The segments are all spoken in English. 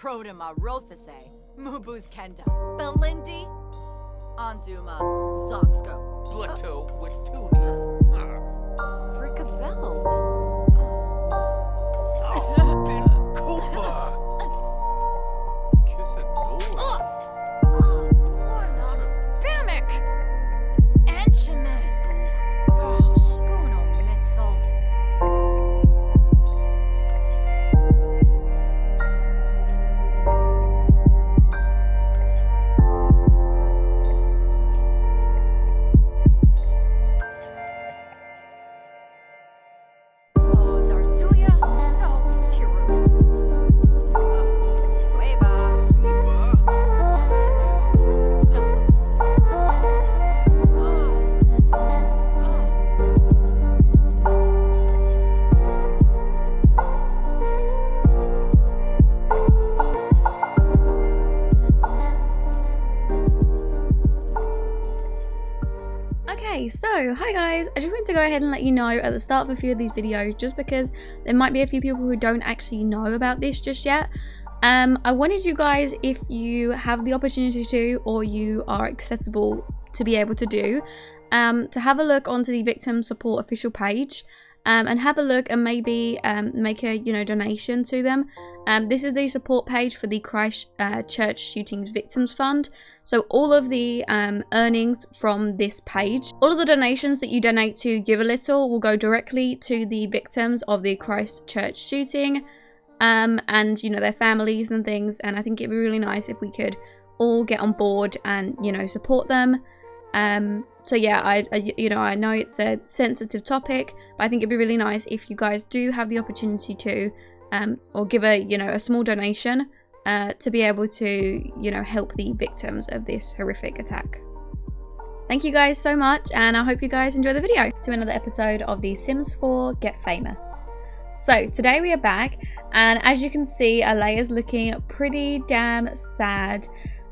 Frodema Rothase, Mubuz Kenda, Belindi, Anduma, Zoxko, Blitto Watuni. Frickabelb. Oh, Ben Cooper. Kiss a door. Bamic! Anchimus! Oh, Schoono Mitzel. Oh, Zarzuya. Oh, Tiru. Oh, Weva. Okay, so hi guys, I just wanted to go ahead and let you know at the start of a few of these videos, just because there might be a few people who don't actually know about this just yet. I wanted you guys, if you have the opportunity to, or you are accessible to be able to do, to have a look onto the victim support official page, and have a look and maybe make a donation to them. This is the support page for the Christchurch Shootings Victims Fund. So all of the earnings from this page, all of the donations that you donate to Give a Little will go directly to the victims of the Christchurch shooting, and their families and things. And I think it'd be really nice if we could all get on board and support them. So yeah, I know it's a sensitive topic, but I think it'd be really nice if you guys do have the opportunity to or give a small donation to be able to help the victims of this horrific attack. Thank you guys so much, and I hope you guys enjoy the video. To another episode of the Sims 4 Get Famous. So today we are back, and as you can see, Alea's looking pretty damn sad.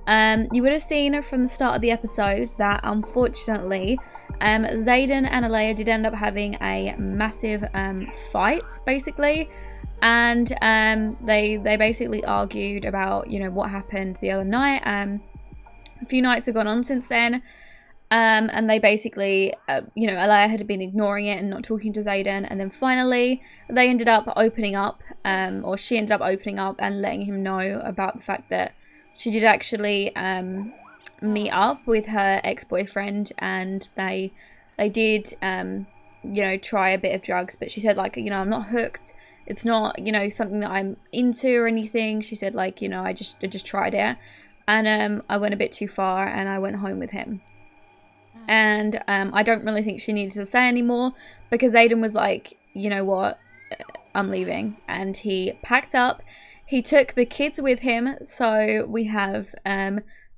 You would have seen from the start of the episode that unfortunately Zayden and Alea did end up having a massive fight, basically, and they basically argued about what happened the other night. A few nights have gone on since then, and they basically Alea had been ignoring it and not talking to Zayden, and then finally they ended up opening up, or she ended up opening up and letting him know about the fact that she did actually meet up with her ex-boyfriend, and they did try a bit of drugs, but she said, like, I'm not hooked, it's not something that I'm into or anything. She said, like, I just tried it, and I went a bit too far and I went home with him. And I don't really think she needed to say anymore, because Aiden was like, you know what, I'm leaving, and he packed up. He took the kids with him, so we have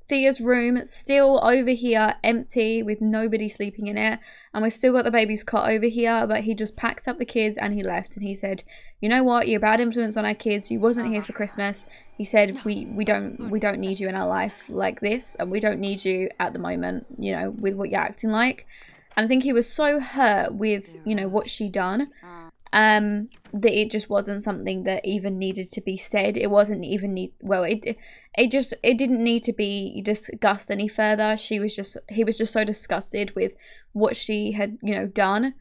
Thea's room still over here empty with nobody sleeping in it, and we've still got the baby's cot over here, but he just packed up the kids and he left, and he said, you know what, you're a bad influence on our kids, you wasn't here for Christmas. He said, we don't need you in our life like this, and we don't need you at the moment, with what you're acting like. And I think he was so hurt with what she done, that it just wasn't something that even needed to be said. It wasn't even it didn't need to be discussed any further. He was just so disgusted with what she had done.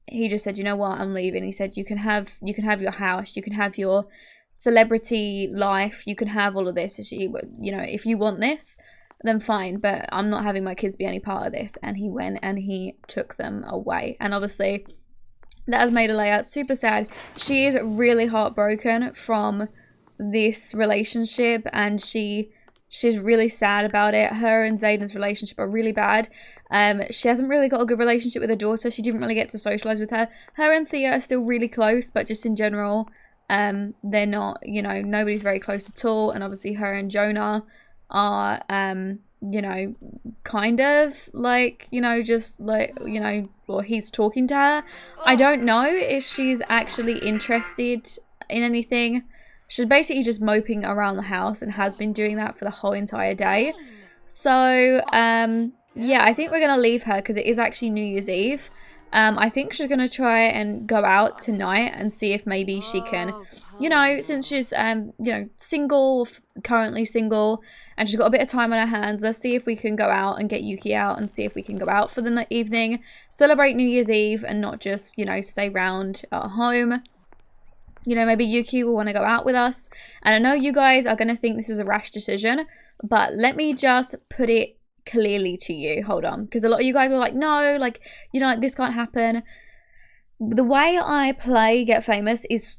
He just said, you know what, I'm leaving. He said, you can have your house, you can have your celebrity life, you can have all of this. If you want this, then fine, but I'm not having my kids be any part of this. And he went and he took them away, and obviously that has made Alea super sad. She is really heartbroken from this relationship, and she's really sad about it. Her and Zayden's relationship are really bad. She hasn't really got a good relationship with her daughter. She didn't really get to socialize with her. Her and Thea are still really close, but just in general, they're not, nobody's very close at all. And obviously her and Jonah are, kind of like, just like, or he's talking to her. I don't know if she's actually interested in anything. She's basically just moping around the house and has been doing that for the whole entire day. So, yeah, I think we're going to leave her because it is actually New Year's Eve. I think she's gonna try and go out tonight and see if maybe she can, you know, since she's you know, single, currently single, and she's got a bit of time on her hands, let's see if we can go out and get Yuki out and see if we can go out for the evening, celebrate New Year's Eve, and not just, you know, stay round at home. You know, maybe Yuki will want to go out with us. And I know you guys are going to think this is a rash decision, but let me just put it clearly to you. Hold on, because a lot of you guys were like, no, like, you know, like, this can't happen. The way I play Get Famous is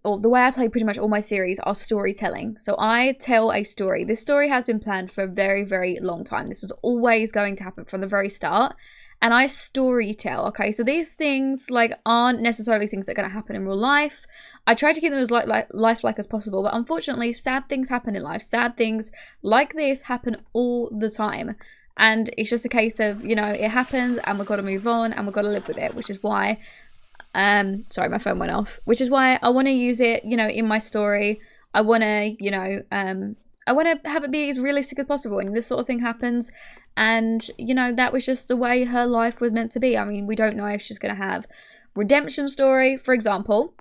or the way I play pretty much all my series are storytelling. So I tell a story. This story has been planned for a very, very long time. This was always going to happen from the very start. And I story tell, okay? So these things, like, aren't necessarily things that are going to happen in real life. I try to keep them as lifelike as possible, but unfortunately, sad things happen in life. Sad things like this happen all the time. And it's just a case of, you know, it happens and we've got to move on and we've got to live with it, which is why, sorry, my phone went off, which is why I want to use it, you know, in my story. I want to, you know, I want to have it be as realistic as possible, and this sort of thing happens. And, you know, that was just the way her life was meant to be. I mean, we don't know if she's going to have redemption story, for example.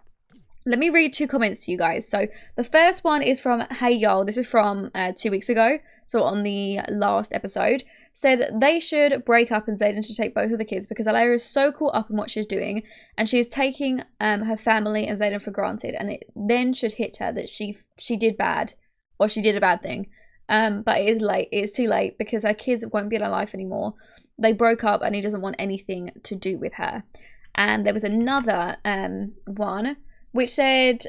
Let me read 2 comments to you guys. So the first one is from Hey Y'all. This is from 2 weeks ago. So on the last episode. Said they should break up and Zayden should take both of the kids because Alaya is so caught up in what she's doing and she is taking her family and Zayden for granted, and it then should hit her that she did bad, or she did a bad thing. But it is late. It is too late because her kids won't be in her life anymore. They broke up and he doesn't want anything to do with her. And there was another one which said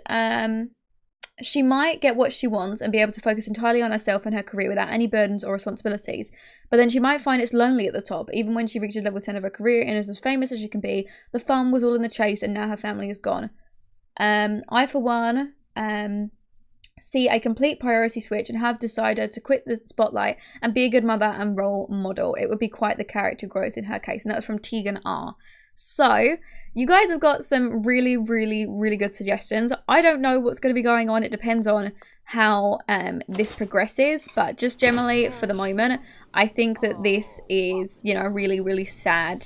she might get what she wants and be able to focus entirely on herself and her career without any burdens or responsibilities. But then she might find it's lonely at the top. Even when she reaches level 10 of her career and is as famous as she can be, the fun was all in the chase and now her family is gone. I, for one, see a complete priority switch and have decided to quit the spotlight and be a good mother and role model. It would be quite the character growth in her case. And that was from Tegan R. So you guys have got some really, really, really good suggestions. I don't know what's going to be going on. It depends on how this progresses. But just generally for the moment, I think that this is, you know, a really, really sad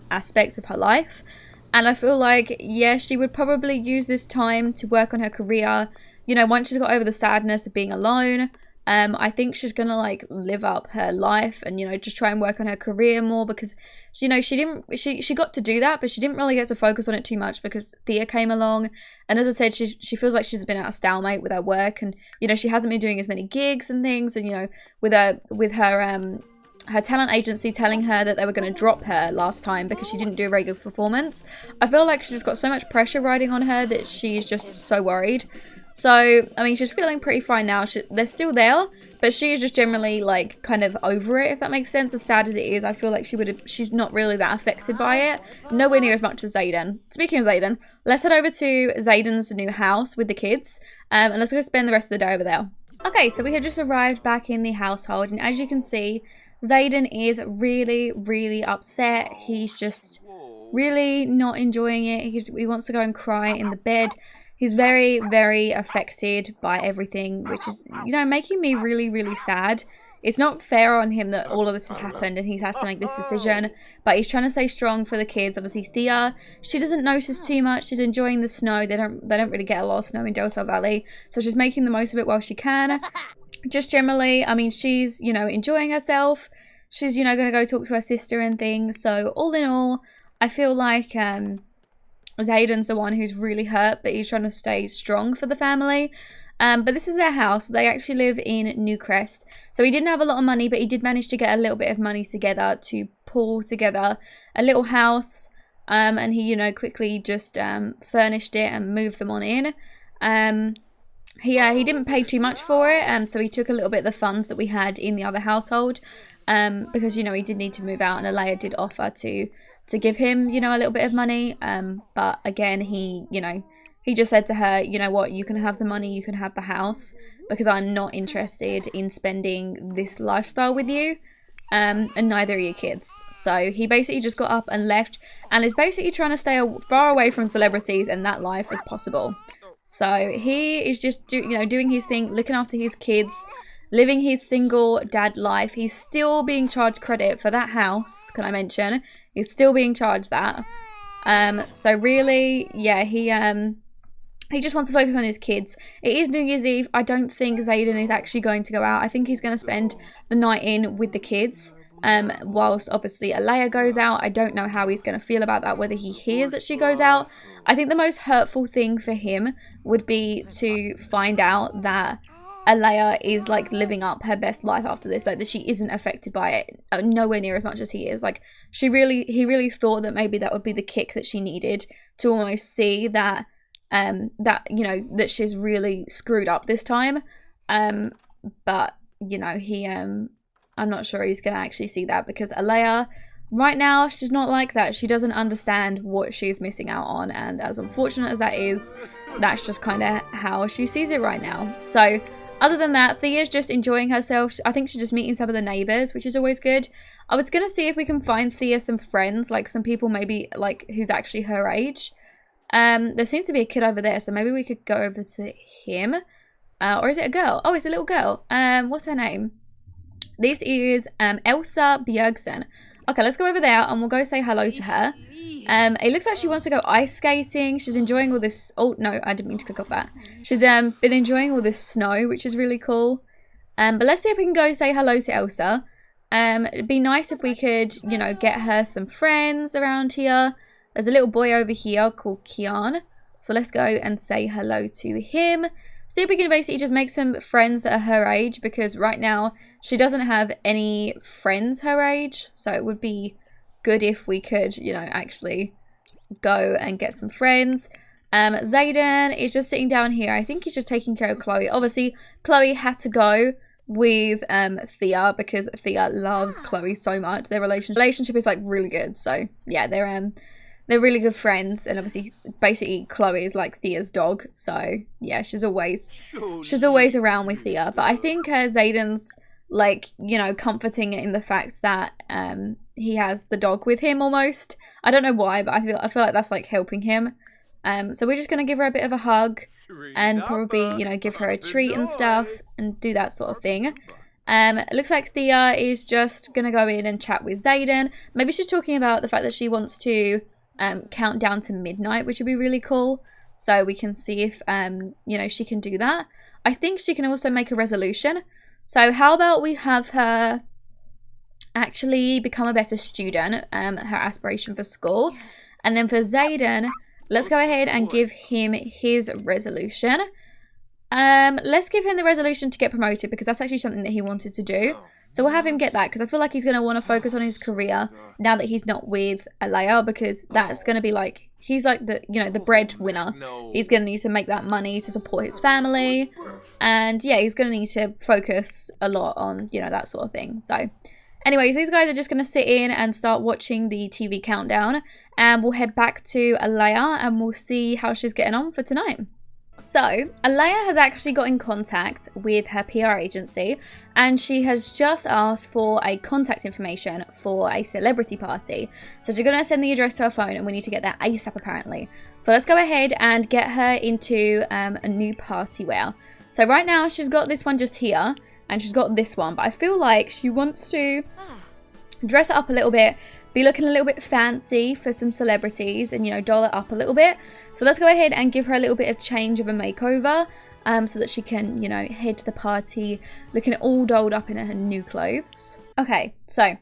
aspect of her life. And I feel like, yeah, she would probably use this time to work on her career. You know, once she's got over the sadness of being alone, I think she's gonna like live up her life and, you know, just try and work on her career more, because you know she got to do that, but she didn't really get to focus on it too much because Thea came along, and as I said, she feels like she's been at a stalemate with her work, and you know she hasn't been doing as many gigs and things, and you know with her talent agency telling her that they were going to drop her last time because she didn't do a very good performance. I feel like she's got so much pressure riding on her that she's just so worried. So, I mean, she's feeling pretty fine now. They're still there, but she is just generally, like, kind of over it, if that makes sense. As sad as it is, I feel like she's not really that affected by it. Nowhere near as much as Zayden. Speaking of Zayden, let's head over to Zayden's new house with the kids, and let's go spend the rest of the day over there. Okay, so we have just arrived back in the household, and as you can see, Zayden is really, really upset. He's just really not enjoying it. He wants to go and cry in the bed. He's very, very affected by everything, which is, you know, making me really, really sad. It's not fair on him that all of this has happened and he's had to make this decision, but he's trying to stay strong for the kids. Obviously, Thea, she doesn't notice too much. She's enjoying the snow. They don't really get a lot of snow in Del Sol Valley, so she's making the most of it while she can. Just generally, I mean, she's, you know, enjoying herself. She's, you know, going to go talk to her sister and things. So all in all, I feel like Zayden's the one who's really hurt, but he's trying to stay strong for the family. But this is their house. They actually live in Newcrest. So he didn't have a lot of money, but he did manage to get a little bit of money together to pull together a little house. And he, you know, quickly just furnished it and moved them on in. He didn't pay too much for it, so he took a little bit of the funds that we had in the other household, because, you know, he did need to move out, and Alaya did offer to give him, you know, a little bit of money, but again, he just said to her, you know what, you can have the money, you can have the house, because I'm not interested in spending this lifestyle with you, and neither are your kids. So he basically just got up and left, and is basically trying to stay far away from celebrities and that life as possible. So he is just doing his thing, looking after his kids, living his single dad life. He's still being charged credit for that house, can I mention? He's still being charged that. So really, yeah, he just wants to focus on his kids. It is New Year's Eve. I don't think Zayden is actually going to go out. I think he's going to spend the night in with the kids. Whilst obviously Alea goes out. I don't know how he's going to feel about that, whether he hears that she goes out. I think the most hurtful thing for him would be to find out that Alea is like living up her best life after this, like that she isn't affected by it, nowhere near as much as he is. Like he really thought that maybe that would be the kick that she needed to almost see that you know, that she's really screwed up this time. But you know, I'm not sure he's gonna actually see that, because Alea right now, she's not like that. She doesn't understand what she's missing out on, and as unfortunate as that is, that's just kind of how she sees it right now. So other than that, Thea's just enjoying herself. I think she's just meeting some of the neighbours, which is always good. I was gonna see if we can find Thea some friends, like some people maybe like who's actually her age. There seems to be a kid over there, so maybe we could go over to him. Or is it a girl? Oh, it's a little girl. What's her name? This is Elsa Bjergsen. Okay, let's go over there and we'll go say hello to her. It looks like she wants to go ice skating. She's enjoying all this. Oh, no, I didn't mean to click off that. She's been enjoying all this snow, which is really cool. But let's see if we can go say hello to Elsa. It'd be nice if we could, you know, get her some friends around here. There's a little boy over here called Kian. So let's go and say hello to him. See if we can basically just make some friends that are her age, because right now she doesn't have any friends her age. So it would be good if we could, you know, actually go and get some friends. Zayden is just sitting down here. I think he's just taking care of Chloe. Obviously, Chloe had to go with Thea because Thea loves Chloe so much. Their relationship is like really good. So yeah, they're really good friends, and obviously, basically, Chloe is like Thea's dog. So yeah, she's always around with Thea. But I think Zayden's like, you know, comforting it in the fact that he has the dog with him almost. I don't know why, but I feel like that's like helping him. So we're just gonna give her a bit of a hug and probably, you know, give her a treat and stuff and do that sort of thing. It looks like Thea is just gonna go in and chat with Zayden. Maybe she's talking about the fact that she wants to count down to midnight, which would be really cool. So we can see if you know, she can do that. I think she can also make a resolution. So how about we have her actually become a better student, her aspiration for school. And then for Zayden, let's go ahead and give him his resolution. Let's give him the resolution to get promoted, because that's actually something that he wanted to do. So we'll have him get that, because I feel like he's going to want to focus on his career now that he's not with Alea, because that's going to be like, he's like the, you know, the breadwinner. He's going to need to make that money to support his family. And yeah, he's going to need to focus a lot on, you know, that sort of thing. So anyways, these guys are just going to sit in and start watching the TV countdown. And we'll head back to Alea and we'll see how she's getting on for tonight. So, Alea has actually got in contact with her PR agency, and she has just asked for a contact information for a celebrity party. So she's going to send the address to her phone, and we need to get that ASAP apparently. So let's go ahead and get her into a new party wear. So right now she's got this one just here, and she's got this one, but I feel like she wants to dress it up a little bit, be looking a little bit fancy for some celebrities, and, you know, doll it up a little bit. So let's go ahead and give her a little bit of change of a makeover, so that she can, you know, head to the party looking all dolled up in her new clothes. Okay, so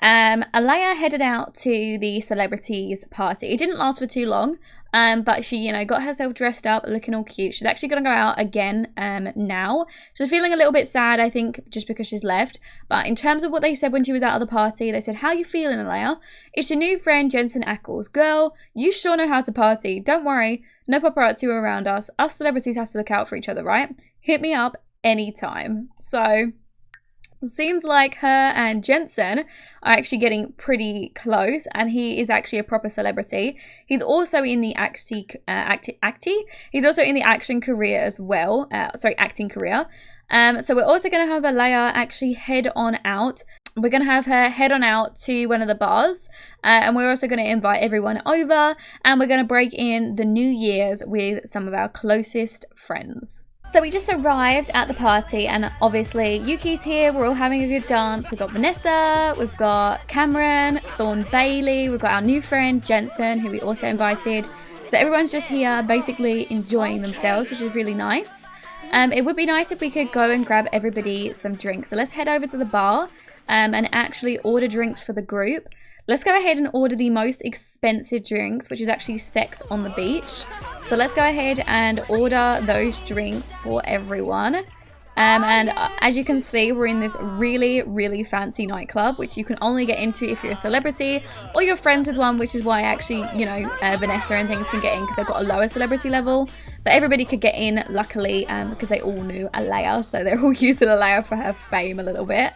Alea headed out to the celebrities party. It didn't last for too long, but she, you know, got herself dressed up, looking all cute. She's actually going to go out again now. She's feeling a little bit sad, I think, just because she's left. But in terms of what they said when she was out of the party, they said, "How you feeling, Alea? It's your new friend, Jensen Ackles. Girl, you sure know how to party. Don't worry, no paparazzi are around us. Us celebrities have to look out for each other, right? Hit me up anytime." So it seems like her and Jensen are actually getting pretty close, and he is actually a proper celebrity. He's also in the He's also in the action career as well. Acting career. So we're also going to have Alea actually head on out. We're going to have her head on out to one of the bars, and we're also going to invite everyone over, and we're going to break in the New Year's with some of our closest friends. So we just arrived at the party and obviously Yuki's here, we're all having a good dance. We've got Vanessa, we've got Cameron, Thorn Bailey, we've got our new friend Jensen who we also invited. So everyone's just here basically enjoying themselves, which is really nice. It would be nice if we could go and grab everybody some drinks. So let's head over to the bar and actually order drinks for the group. Let's go ahead and order the most expensive drinks, which is actually Sex on the Beach. So let's go ahead and order those drinks for everyone. And as you can see, we're in this really, really fancy nightclub, which you can only get into if you're a celebrity or you're friends with one, which is why actually, you know, Vanessa and things can get in because they've got a lower celebrity level. But everybody could get in, luckily, because they all knew Alea, so they're all using Alea for her fame a little bit.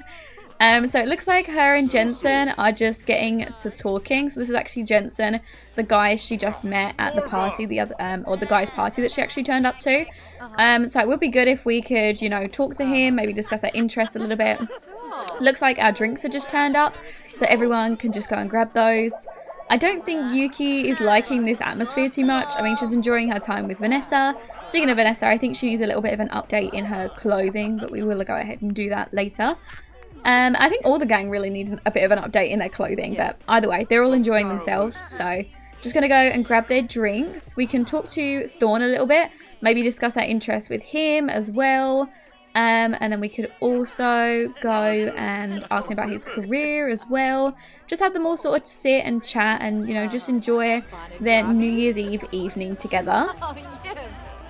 So it looks like her and Jensen are just getting to talking. So this is actually Jensen, the guy she just met at the party, the other or the guy's party that she actually turned up to. So it would be good if we could, you know, talk to him, maybe discuss our interest a little bit. Looks like our drinks are just turned up, so everyone can just go and grab those. I don't think Yuki is liking this atmosphere too much. I mean, she's enjoying her time with Vanessa. Speaking of Vanessa, I think she needs a little bit of an update in her clothing, but we will go ahead and do that later. I think all the gang really needs a bit of an update in their clothing, but either way, they're all enjoying themselves. So just going to go and grab their drinks. We can talk to Thorn a little bit, maybe discuss our interest with him as well. And then we could also go and ask him about his career as well. Just have them all sort of sit and chat and, you know, just enjoy their New Year's Eve evening together.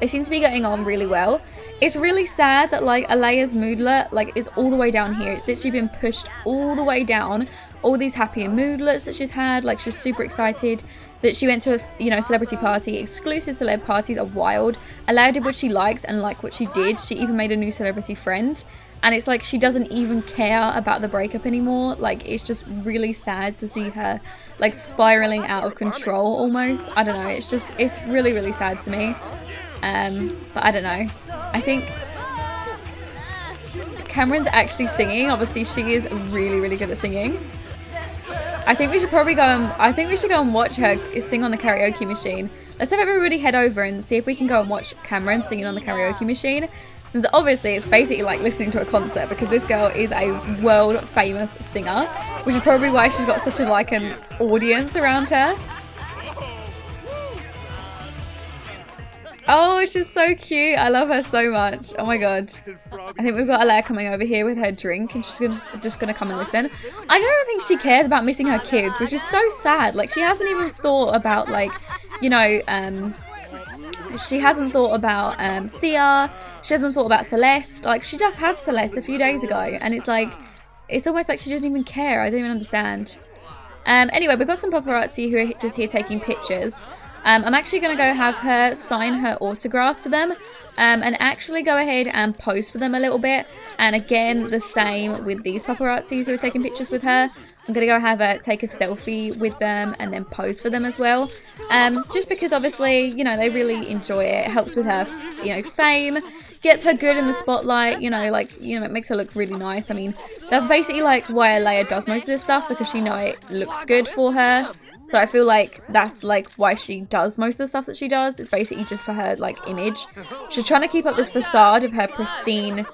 They seem to be getting on really well. It's really sad that like Alea's moodlet like is all the way down here. It's literally been pushed all the way down. All these happy moodlets that she's had, like she's super excited that she went to a, you know, celebrity party. Exclusive celeb parties are wild. Alea did what she liked and liked what she did. She even made a new celebrity friend. And it's like she doesn't even care about the breakup anymore. Like it's just really sad to see her like spiraling out of control almost. I don't know. It's just, it's really, really sad to me. But I don't know. I think Cameron's actually singing. Obviously, she is really, really good at singing. I think we should probably go and watch her sing on the karaoke machine. Let's have everybody head over and see if we can go and watch Cameron singing on the karaoke machine. Since obviously it's basically like listening to a concert because this girl is a world famous singer, which is probably why she's got such a like an audience around her. Oh, she's so cute. I love her so much. Oh my god. I think we've got Alea coming over here with her drink and she's just gonna come and listen. I don't think she cares about missing her kids, which is so sad. Like she hasn't even thought about like, you know, she hasn't thought about Thea. She hasn't thought about Celeste. Like she just had Celeste a few days ago and it's like, it's almost like she doesn't even care. I don't even understand. Anyway, we've got some paparazzi who are just here taking pictures. I'm actually going to go have her sign her autograph to them and actually go ahead and pose for them a little bit. And again, the same with these paparazzis who are taking pictures with her. I'm going to go have her take a selfie with them and then pose for them as well. Just because obviously, you know, they really enjoy it. It helps with her, you know, fame. Gets her good in the spotlight, you know, like, you know, it makes her look really nice. I mean, that's basically like why Alea does most of this stuff, because she knows it looks good for her. So I feel like that's like why she does most of the stuff that she does. It's basically just for her like image. She's trying to keep up this facade of her pristine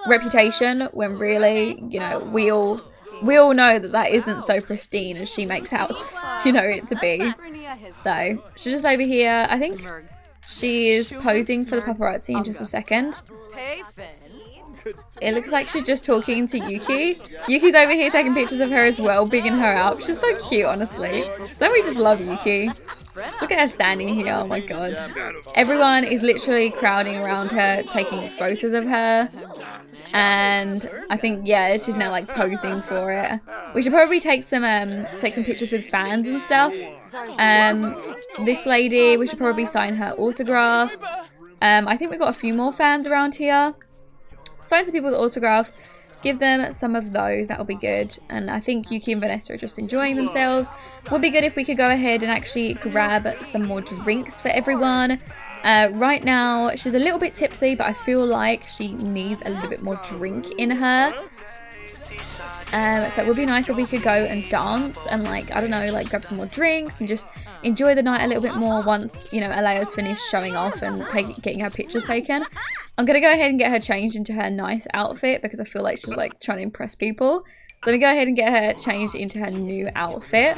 reputation when really, you know, we all know that that isn't so pristine as she makes out, you know, it to be. So she's just over here. I think she is posing for the paparazzi in just a second. It looks like she's just talking to Yuki. Yuki's over here taking pictures of her as well, bigging her up. She's so cute, honestly. Don't we just love Yuki? Look at her standing here. Oh my god. Everyone is literally crowding around her, taking photos of her. And I think, yeah, she's now like posing for it. We should probably take some pictures with fans and stuff. This lady, we should probably sign her autograph. I think we've got a few more fans around here. Sign some people with autograph, give them some of those, that'll be good. And I think Yuki and Vanessa are just enjoying themselves. Would be good if we could go ahead and actually grab some more drinks for everyone. Right now, she's a little bit tipsy, but I feel like she needs a little bit more drink in her. So it would be nice if we could go and dance and like, I don't know, like grab some more drinks and just enjoy the night a little bit more once, you know, Alea's finished showing off and getting her pictures taken. I'm going to go ahead and get her changed into her nice outfit because I feel like she's like trying to impress people. So let me go ahead and get her changed into her new outfit.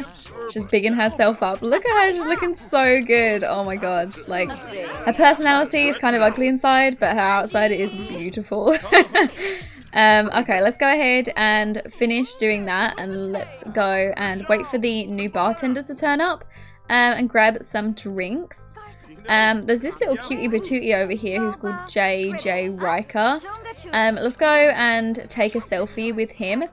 She's bigging herself up. Look at her, she's looking so good. Oh my god. Like, her personality is kind of ugly inside, but her outside is beautiful. Okay, let's go ahead and finish doing that, and let's go and wait for the new bartender to turn up and grab some drinks. There's this little cutie patootie over here who's called JJ Riker. Let's go and take a selfie with him.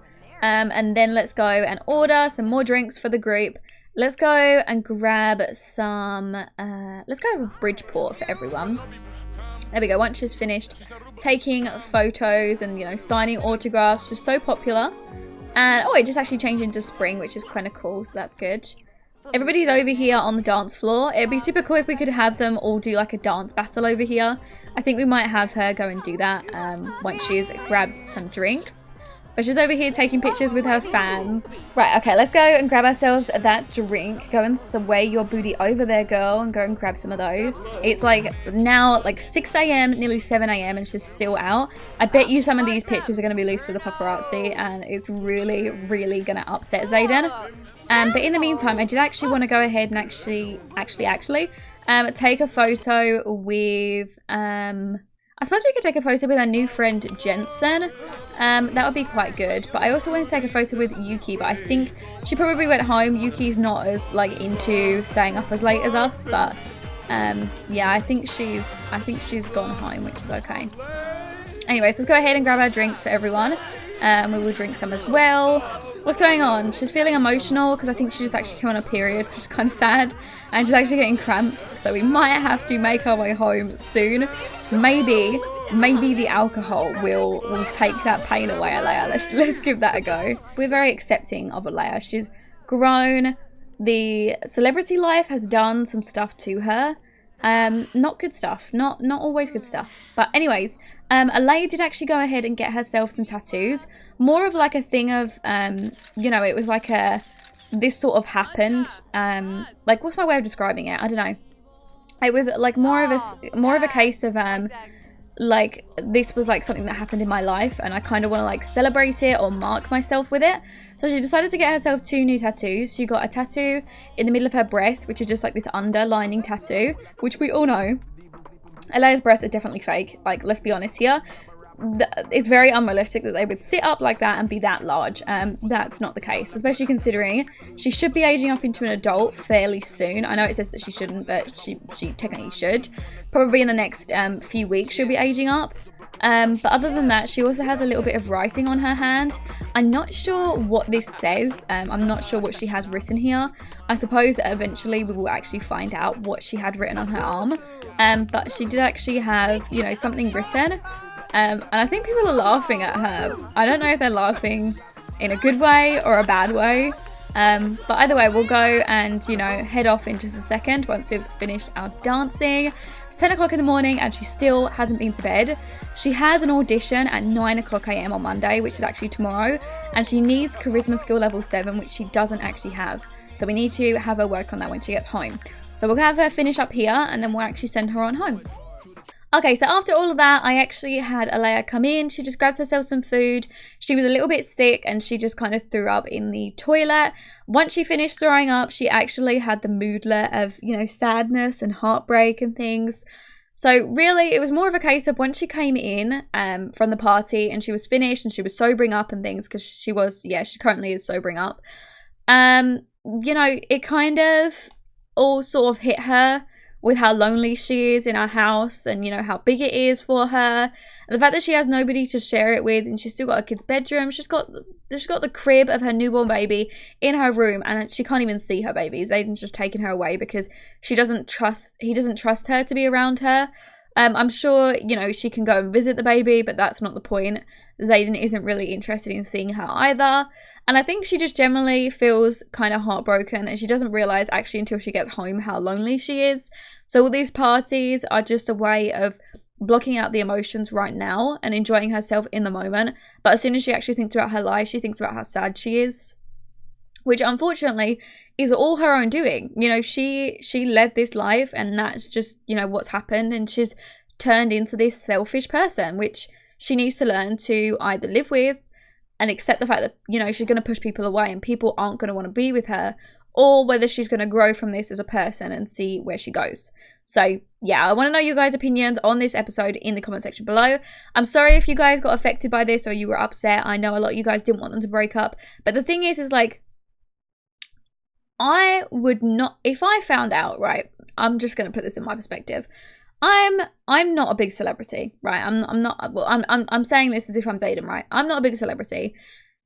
And then let's go and order some more drinks for the group. Let's go and grab some, let's grab a Bridgeport for everyone. There we go. Once she's finished taking photos and, you know, signing autographs, she's so popular. And, oh, it just actually changed into spring, which is kind of cool, so that's good. Everybody's over here on the dance floor. It'd be super cool if we could have them all do like a dance battle over here. I think we might have her go and do that once she's grabbed some drinks. But she's over here taking pictures with her fans. Right, okay, let's go and grab ourselves that drink. Go and sway your booty over there, girl, and go and grab some of those. It's like now like 6 AM, nearly 7 AM, and she's still out. I bet you some of these pictures are going to be loose to the paparazzi, and it's really, really going to upset Zayden. But in the meantime, I did actually want to go ahead and actually take a photo with, I suppose we could take a photo with our new friend Jensen. That would be quite good. But I also want to take a photo with Yuki, but I think she probably went home. Yuki's not as like into staying up as late as us, but yeah, I think she's gone home, which is okay. Anyways, let's go ahead and grab our drinks for everyone. We will drink some as well. What's going on? She's feeling emotional because I think she just actually came on a period, which is kind of sad. And she's actually getting cramps, so we might have to make our way home soon. Maybe the alcohol will take that pain away, Alea. Let's give that a go. We're very accepting of Alea. She's grown. The celebrity life has done some stuff to her. Not good stuff. Not always good stuff. But anyways, Alea did actually go ahead and get herself some tattoos. More of like a thing of, you know, it was like this sort of happened. Like, what's my way of describing it? I don't know. It was like more of a case of, like, this was like something that happened in my life, and I kind of want to like celebrate it or mark myself with it. So she decided to get herself 2 new tattoos. She got a tattoo in the middle of her breast, which is just like this underlining tattoo, which we all know Alea's breasts are definitely fake. Like, let's be honest here. It's very unrealistic that they would sit up like that and be that large. That's not the case, especially considering she should be aging up into an adult fairly soon. I know it says that she shouldn't, but she technically should. Probably in the next few weeks she'll be aging up. But other than that, she also has a little bit of writing on her hand. I'm not sure what this says. I'm not sure what she has written here. I suppose eventually we will actually find out what she had written on her arm. But she did actually have, you know, something written. And I think people are laughing at her. I don't know if they're laughing in a good way or a bad way. But either way, we'll go and, you know, head off in just a second once we've finished our dancing. It's 10 o'clock in the morning and she still hasn't been to bed. She has an audition at 9 o'clock AM on Monday, which is actually tomorrow. And she needs charisma skill level 7, which she doesn't actually have. So we need to have her work on that when she gets home. So we'll have her finish up here and then we'll actually send her on home. Okay, so after all of that, I actually had Alea come in. She just grabbed herself some food. She was a little bit sick and she just kind of threw up in the toilet. Once she finished throwing up, she actually had the moodlet of, you know, sadness and heartbreak and things. So really, it was more of a case of once she came in from the party and she was finished and she was sobering up and things, because she was, yeah, she currently is sobering up. You know, it kind of all sort of hit her with how lonely she is in our house and, you know, how big it is for her. And the fact that she has nobody to share it with, and she's still got a kid's bedroom. She's got the crib of her newborn baby in her room, and she can't even see her baby. Zayden's just taken her away because he doesn't trust her to be around her. I'm sure, you know, she can go and visit the baby, but that's not the point. Zayden isn't really interested in seeing her either. And I think she just generally feels kind of heartbroken, and she doesn't realise actually until she gets home how lonely she is. So all these parties are just a way of blocking out the emotions right now and enjoying herself in the moment. But as soon as she actually thinks about her life, she thinks about how sad she is, which unfortunately is all her own doing. You know, she led this life, and that's just, you know, what's happened, and she's turned into this selfish person, which she needs to learn to either live with and accept the fact that, you know, she's going to push people away and people aren't going to want to be with her, or whether she's going to grow from this as a person and see where she goes. So yeah, I want to know your guys' opinions on this episode in the comment section below. I'm sorry if you guys got affected by this or you were upset. I know a lot of you guys didn't want them to break up, but the thing is like, I would not, if I found out, right, I'm just going to put this in my perspective. I'm not a big celebrity, right? I'm not, well, I'm saying this as if I'm dating, right? I'm not a big celebrity.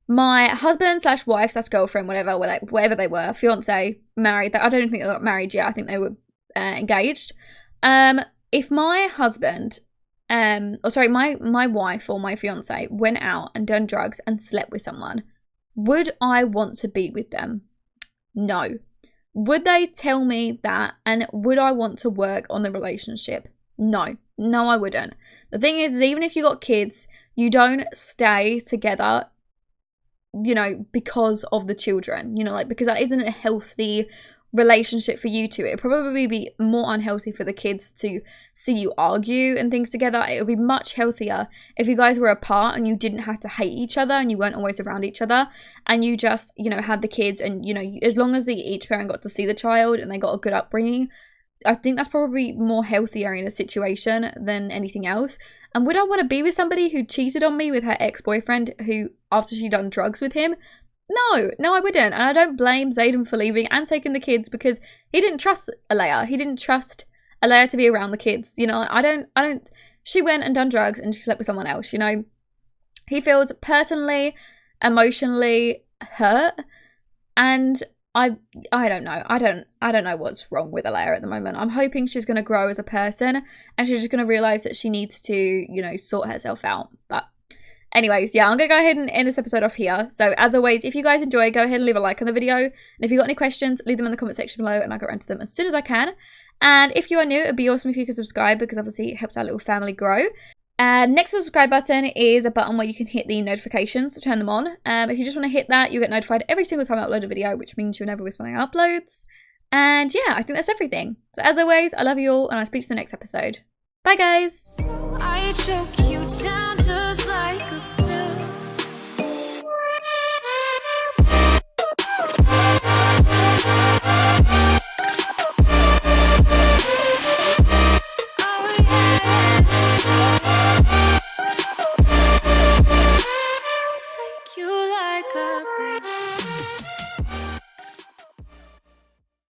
My husband / wife / girlfriend, whatever they were, fiance, married. I don't think they got married yet. I think they were engaged. If my husband, my wife or my fiance went out and done drugs and slept with someone, would I want to be with them? No. Would they tell me that, and would I want to work on the relationship? No. No, I wouldn't. The thing is even if you got kids, you don't stay together, you know, because of the children, you know, like, because that isn't a healthy relationship for you two. It'd probably be more unhealthy for the kids to see you argue and things together. It would be much healthier if you guys were apart and you didn't have to hate each other and you weren't always around each other, and you just, you know, had the kids, and, you know, as long as each parent got to see the child and they got a good upbringing, I think that's probably more healthier in a situation than anything else. And would I want to be with somebody who cheated on me with her ex-boyfriend, who, after she'd done drugs with him? No, I wouldn't. And I don't blame Zayden for leaving and taking the kids, because he didn't trust Alea. He didn't trust Alea to be around the kids. You know, I don't, she went and done drugs and she slept with someone else, you know. He feels personally, emotionally hurt, and I don't know. I don't know what's wrong with Alea at the moment. I'm hoping she's going to grow as a person, and she's just going to realize that she needs to, you know, sort herself out. But anyways, yeah, I'm going to go ahead and end this episode off here. So as always, if you guys enjoy, go ahead and leave a like on the video. And if you've got any questions, leave them in the comment section below and I'll get around to them as soon as I can. And if you are new, it'd be awesome if you could subscribe, because obviously it helps our little family grow. And next to the subscribe button is a button where you can hit the notifications to turn them on. If you just want to hit that, you'll get notified every single time I upload a video, which means you'll never miss one of my uploads. And yeah, I think that's everything. So as always, I love you all, and I'll speak to you in the next episode. Bye guys! I choke you down to